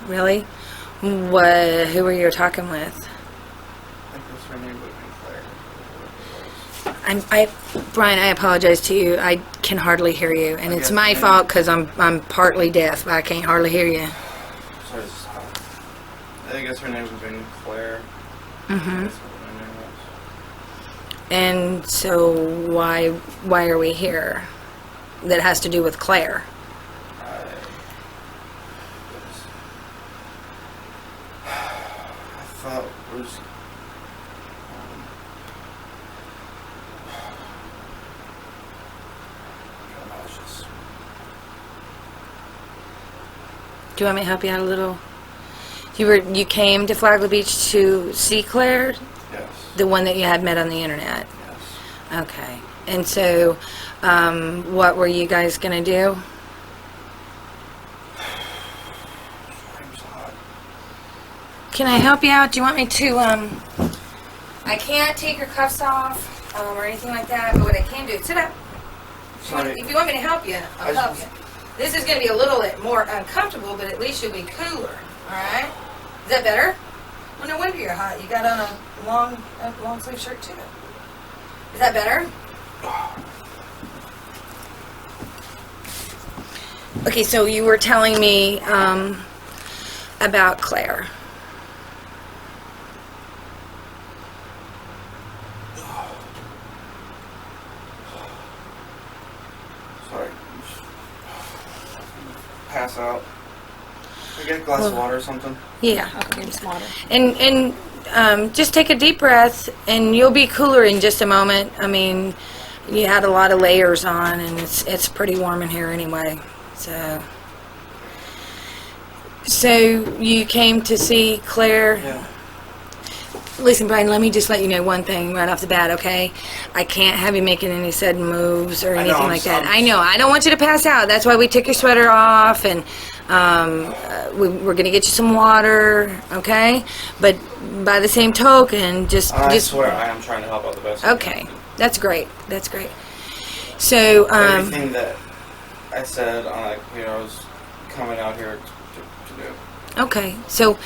Really? What? Who were you talking with? I think that's her name, but Brian, I apologize to you. I can hardly hear you, and it's my fault because I'm partly deaf, but I can't hardly hear you. Sorry, this is hot. I think that's her name would have been Claire. Mm-hmm. That's what her name was. And so why are we here? That has to do with Claire. I thought it was. Do you want me to help you out a little? You came to Flagler Beach to see Claire? Yes. The one that you had met on the internet? Yes. Okay. And so, what were you guys going to do? It's hot. Can I help you out? Do you want me to, I can't take your cuffs off, or anything like that, but what I can do, sit up. Sorry. If you want me to help you, I'll help you. This is going to be a little bit more uncomfortable, but at least you'll be cooler, alright? Is that better? Well, no wonder you're hot. You got on a long sleeve shirt, too. Is that better? Okay, so you were telling me about Claire. Sorry. Pass out. Can I get a glass of water or something? Yeah. I'll get some water. And just take a deep breath, and you'll be cooler in just a moment. I mean, you had a lot of layers on, and it's pretty warm in here anyway. So you came to see Claire. Yeah. Listen, Brian, let me just let you know one thing right off the bat, okay? I can't have you making any sudden moves or anything like that. I know. I don't want you to pass out. That's why we took your sweater off, and we're going to get you some water, okay? But by the same token, I swear I am trying to help out the best. Okay. That's great. That's great. So, everything that I said, I was coming out here to do. Okay. So,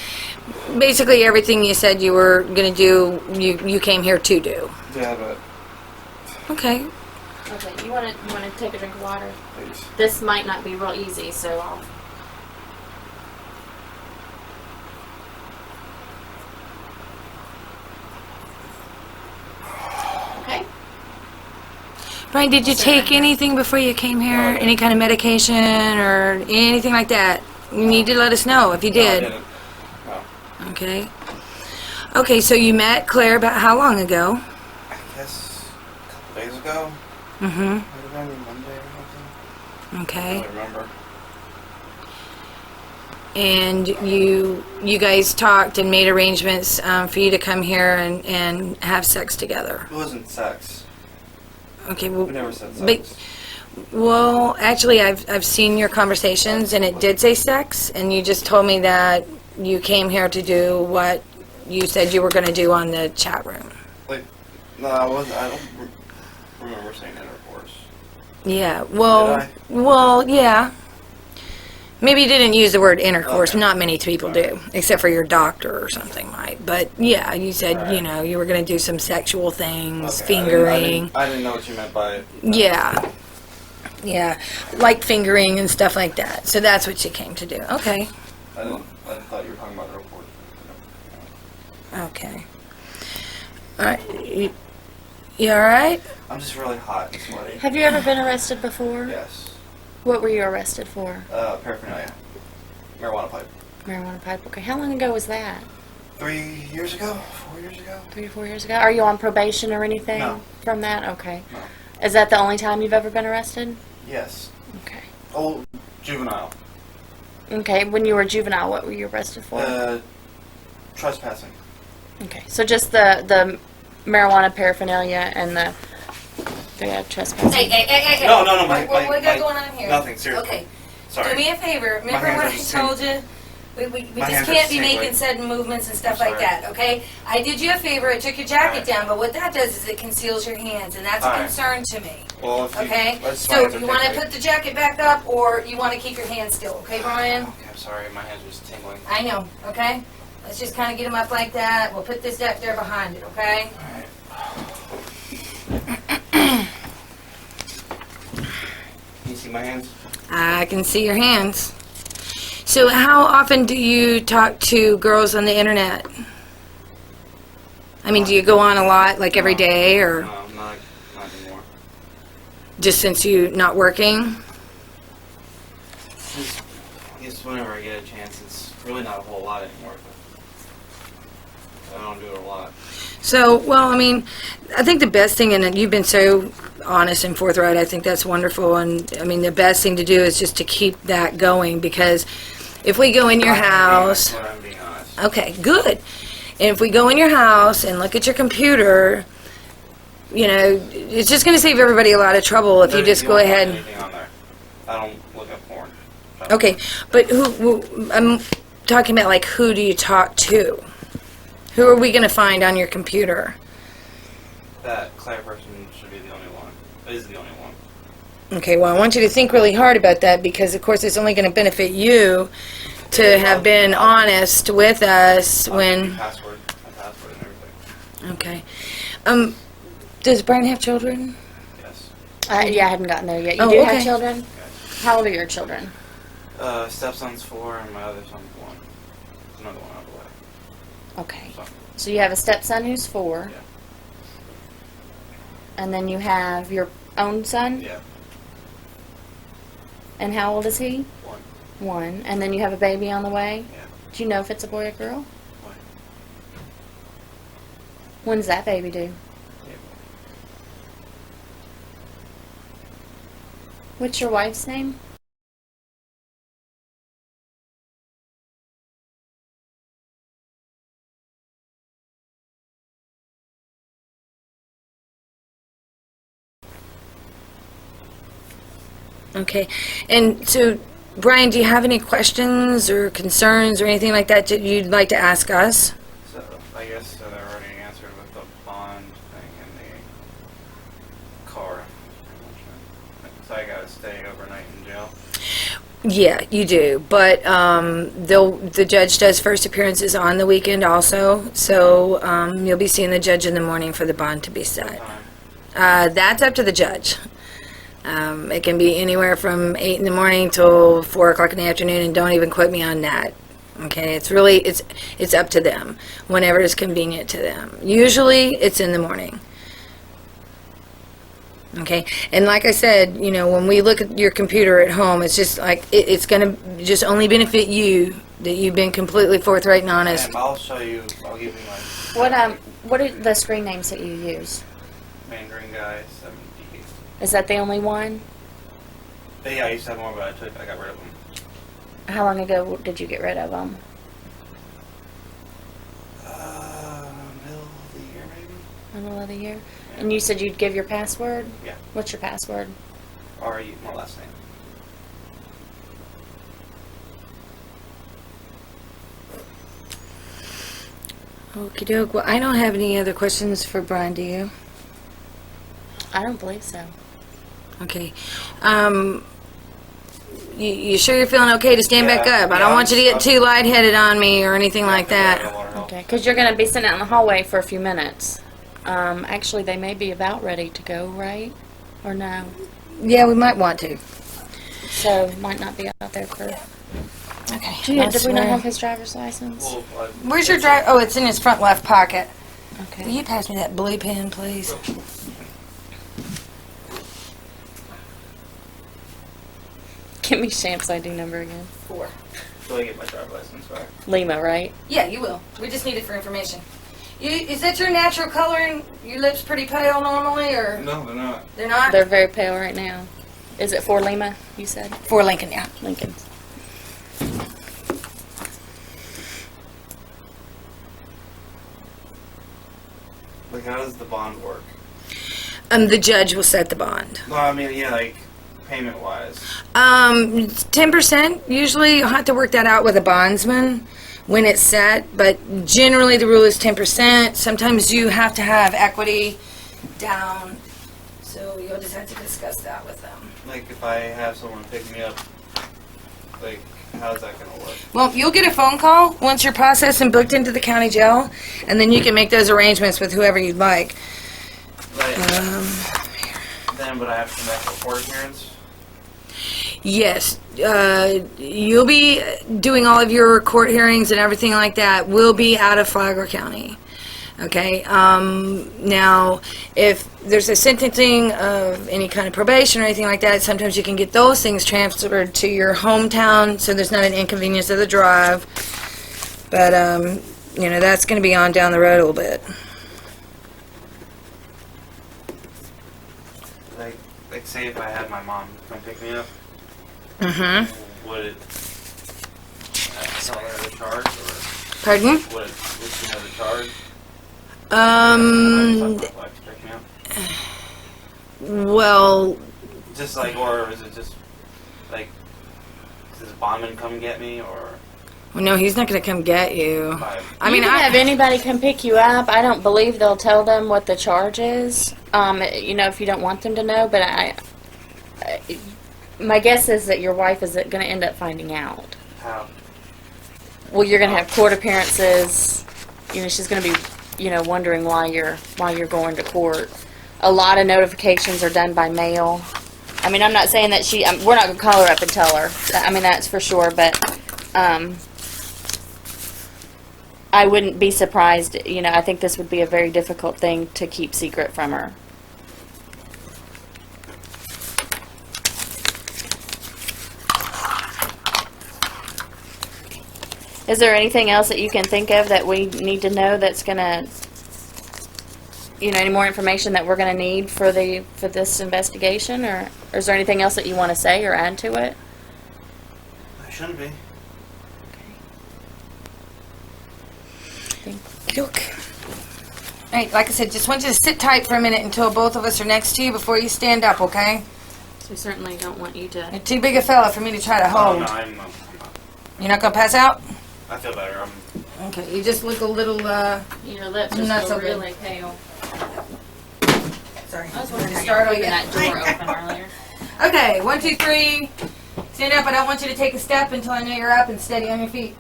basically everything you said you were going to do, you came here to do. Yeah, but... Okay. Okay, you want to take a drink of water? Please. This might not be real easy, so I'll... Okay. Brian, did you take anything before you came here? Any kind of medication or anything like that? You need to let us know if you did. No, I didn't. No. Okay. Okay, so you met Claire about how long ago? I guess a couple days ago. Mm-hmm. Might have been Monday or something. Okay. I don't remember. And you guys talked and made arrangements for you to come here and have sex together. It wasn't sex. Okay, well, We never said sex. well, actually, I've seen your conversations, and it did say sex, and you just told me that you came here to do what you said you were going to do on the chat room. Like, no, I wasn't. I don't remember saying intercourse. Yeah, Did well, yeah. Maybe you didn't use the word intercourse. Okay. Not many people do, except for your doctor or something might. But yeah, you said, Right. You were going to do some sexual things, Okay, fingering. I didn't know what you meant by it. Yeah. Yeah, like fingering and stuff like that. So that's what you came to do. Okay. I thought you were talking about intercourse. Okay. All right. You all right? I'm just really hot and sweaty. Have you ever been arrested before? Yes. What were you arrested for? Paraphernalia. Marijuana pipe. Marijuana pipe. Okay, how long ago was that? 3 years ago? 4 years ago? 3 or 4 years ago? Are you on probation or anything No. from that? Okay. No. Is that the only time you've ever been arrested? Yes. Okay. Oh, juvenile. Okay, when you were juvenile, what were you arrested for? Trespassing. Okay, so just the marijuana paraphernalia and the trespassing. Hey. No, What we got going on here? Nothing, seriously. Okay. Sorry. Do me a favor. Remember hands what are I just told you We My just hands are can't be tingling. making sudden movements and stuff I'm like sorry. that, okay? I did you a favor. I took your jacket Alright. down, but what that does is it conceals your hands, and that's a Alright. concern to me. Well, if you, Okay? my So hands are you want to tingling. put the jacket back up, or you want to keep your hands still, okay, Brian? Okay, I'm sorry. My hands are just tingling. I know, okay? Let's just kind of get them up like that. We'll put this deck there behind it, okay? Alright. Can you see my hands? I can see your hands. So how often do you talk to girls on the internet? I mean, do you go on a lot, like every day, or No, not anymore. just since you not working? Just, I guess whenever I get a chance, it's really not a whole lot anymore. But I don't do it a lot. So, well, I mean, I think the best thing, and you've been so honest and forthright, I think that's wonderful. And I mean, the best thing to do is just to keep that going, because if we go in your house, I'm being honest. okay, good. And if we go in your house and look at your computer, you know, it's just going to save everybody a lot of trouble if you just go don't find ahead. anything on there. I don't look at porn. Okay, but who I'm talking about, like, who do you talk to? Who are we going to find on your computer? That Claire person should be the only one. Is the only one. Okay, well, I want you to think really hard about that, because, of course, it's only going to benefit you to have been honest with us My when... password and everything. Okay. Does Brian have children? Yes. Yeah, I hadn't gotten there yet. You Oh, do okay. have children? Yes. How old are your children? Stepson's 4 and my other son's 1. There's another one out of the way. Okay. So, So you have a stepson who's 4, yeah. and then you have your own son? Yeah. And how old is he? 1. 1. And then you have a baby on the way? Yeah. Do you know if it's a boy or girl? Boy. When's that baby due? Yeah. What's your wife's name? Okay. And so, Brian, do you have any questions or concerns or anything like that you'd like to ask us? So, I guess they're already answered with the bond thing and the car. So I gotta stay overnight in jail. Yeah, you do. But the judge does first appearances on the weekend also. So you'll be seeing the judge in the morning for the bond to be set. That's up to the judge. It can be anywhere from 8 in the morning till 4 o'clock in the afternoon, and don't even quote me on that. Okay, it's up to them, whenever is convenient to them. Usually, it's in the morning. Okay, and like I said, you know, when we look at your computer at home, it's just like it's going to just only benefit you that you've been completely forthright and honest. And I'll show you. I'll give you my. What are the screen names that you use? Mandarin guy 70. Is that the only one? Yeah, I used to have more, but I got rid of them. How long ago did you get rid of them? Middle of the year maybe. Middle of the year? And you said you'd give your password? Yeah. What's your password? R.E. my last name. Okie doke. Well, I don't have any other questions for Brian, do you? I don't believe so. Okay. You sure you're feeling okay to stand back Yeah, up? I yeah, don't want you to I'm- get too lightheaded on me or anything like that. Okay, because you're going to be sitting out in the hallway for a few minutes. Actually, they may be about ready to go, right? Or no? Yeah, we might want to. So, might not be out there for... Okay. Did we not have his driver's license? Well, Where's your drive? Oh, it's in his front left pocket. Will Okay. you pass me that blue pen, please? Give me Shamp's ID number again. 4. till I get my driver's license back. Lima, right? Yeah, you will. We just need it for information. Is that your natural color and your lips pretty pale normally, or No, they're not. they're not? They're very pale right now. Is it for Lima, you said? For Lincoln, yeah. Lincoln. Like, how does the bond work? The judge will set the bond. No, I mean, yeah, like, payment wise? 10%. Usually you'll have to work that out with a bondsman when it's set, but generally the rule is 10%. Sometimes you have to have equity down, so you'll just have to discuss that with them. Like if I have someone pick me up, like how's that gonna work? Well, you'll get a phone call once you're processed and booked into the county jail, and then you can make those arrangements with whoever you'd like. Like, then would I have to come back for court appearance? Yes, you'll be doing all of your court hearings and everything like that will be out of Flagler County. Okay, now if there's a sentencing of any kind of probation or anything like that, sometimes you can get those things transferred to your hometown so there's not an inconvenience of the drive. But, you know, that's going to be on down the road a little bit. Like say if I had my mom come pick me up, would it tell her the charge, or Pardon? would she know the charge? Well, just like, or is it just like, does Bondman come get me, or? Well, no, he's not going to come get you. I mean, have anybody come pick you up. I don't believe they'll tell them what the charge is. You know, if you don't want them to know, but my guess is that your wife is going to end up finding out. How? Well, you're going to have court appearances. You know, she's going to be, you know, wondering why you're going to court. A lot of notifications are done by mail. I mean, I'm not saying that we're not going to call her up and tell her. I mean, that's for sure, but I wouldn't be surprised. You know, I think this would be a very difficult thing to keep secret from her. Is there anything else that you can think of that we need to know that's going to, you know, any more information that we're going to need for this investigation, or is there anything else that you want to say or add to it? I shouldn't be. Okay. All right, like I said, just want you to sit tight for a minute until both of us are next to you before you stand up, okay? We certainly don't want you to. You're too big a fella for me to try to hold. Oh, no, I'm not. You're not going to pass out? I feel better. Okay, you just look a little, Your lips not are so still good. really pale. Sorry. I was wondering Start how you were again. that door open earlier. Okay, 1, 2, 3. Stand up. I don't want you to take a step until I know you're up and steady on your feet.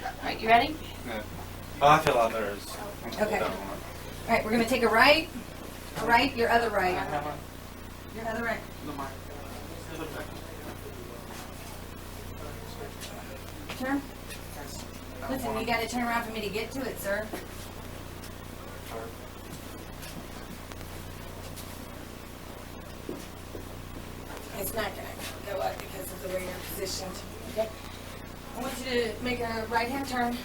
All right, you ready? Yeah. Oh, I feel a lot better. Okay. All right, we're going to take a right, your other right. Your other right. Turn. Listen, you got to turn around for me to get to it, sir. It's not going to go up because of the way you're positioned. Okay. I want you to make a right-hand turn.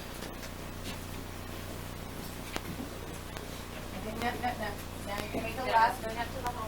Okay, no. Now you're going to make a left. Going up to the hall.